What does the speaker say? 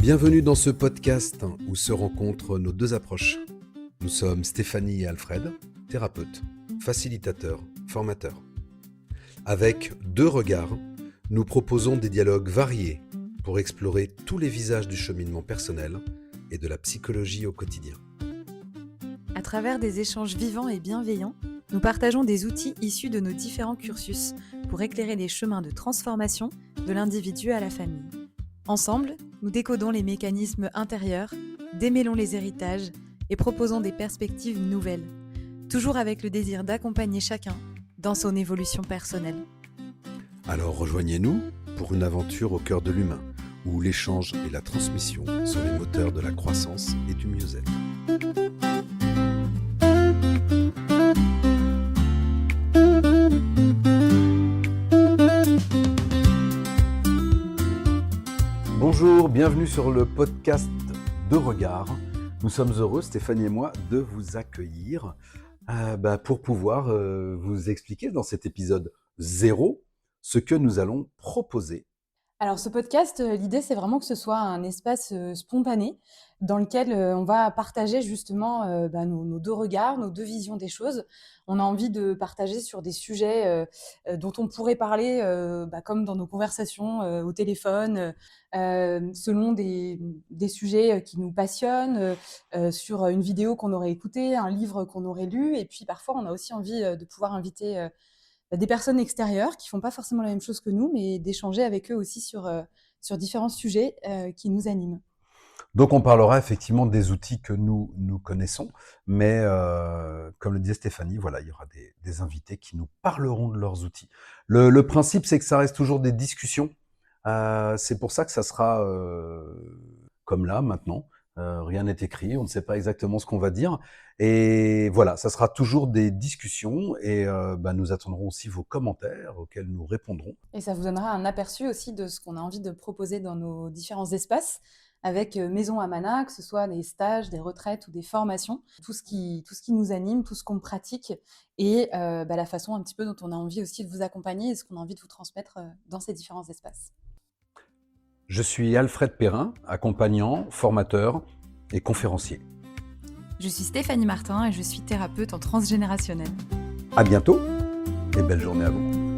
Bienvenue dans ce podcast où se rencontrent nos deux approches. Nous sommes Stéphanie et Alfred, thérapeutes, facilitateurs, formateurs. Avec deux regards, nous proposons des dialogues variés pour explorer tous les visages du cheminement personnel et de la psychologie au quotidien. À travers des échanges vivants et bienveillants, nous partageons des outils issus de nos différents cursus pour éclairer les chemins de transformation de l'individu à la famille. Ensemble, nous décodons les mécanismes intérieurs, démêlons les héritages et proposons des perspectives nouvelles, toujours avec le désir d'accompagner chacun dans son évolution personnelle. Alors rejoignez-nous pour une aventure au cœur de l'humain, où l'échange et la transmission sont les moteurs de la croissance et du mieux-être. Bonjour, bienvenue sur le podcast Deux Regards. Nous sommes heureux, Stéphanie et moi, de vous accueillir pour pouvoir vous expliquer dans cet épisode 0 ce que nous allons proposer. Alors ce podcast, l'idée c'est vraiment que ce soit un espace spontané dans lequel on va partager justement nos deux regards, nos deux visions des choses. On a envie de partager sur des sujets dont on pourrait parler comme dans nos conversations au téléphone, selon des sujets qui nous passionnent, sur une vidéo qu'on aurait écoutée, un livre qu'on aurait lu. Et puis parfois on a aussi envie de pouvoir inviter des personnes extérieures qui font pas forcément la même chose que nous, mais d'échanger avec eux aussi sur différents sujets qui nous animent. Donc on parlera effectivement des outils que nous connaissons, mais comme le disait Stéphanie, voilà, il y aura des invités qui nous parleront de leurs outils. Le principe, c'est que ça reste toujours des discussions. C'est pour ça que ça sera comme là, maintenant. Rien n'est écrit, on ne sait pas exactement ce qu'on va dire. Et voilà, ça sera toujours des discussions et nous attendrons aussi vos commentaires auxquels nous répondrons. Et ça vous donnera un aperçu aussi de ce qu'on a envie de proposer dans nos différents espaces avec Maison Amana, que ce soit des stages, des retraites ou des formations, tout ce qui nous anime, tout ce qu'on pratique et la façon un petit peu dont on a envie aussi de vous accompagner et ce qu'on a envie de vous transmettre dans ces différents espaces. Je suis Alfred Perrin, accompagnant, formateur et conférencier. Je suis Stéphanie Martin et je suis thérapeute en transgénérationnel. À bientôt et belle journée à vous.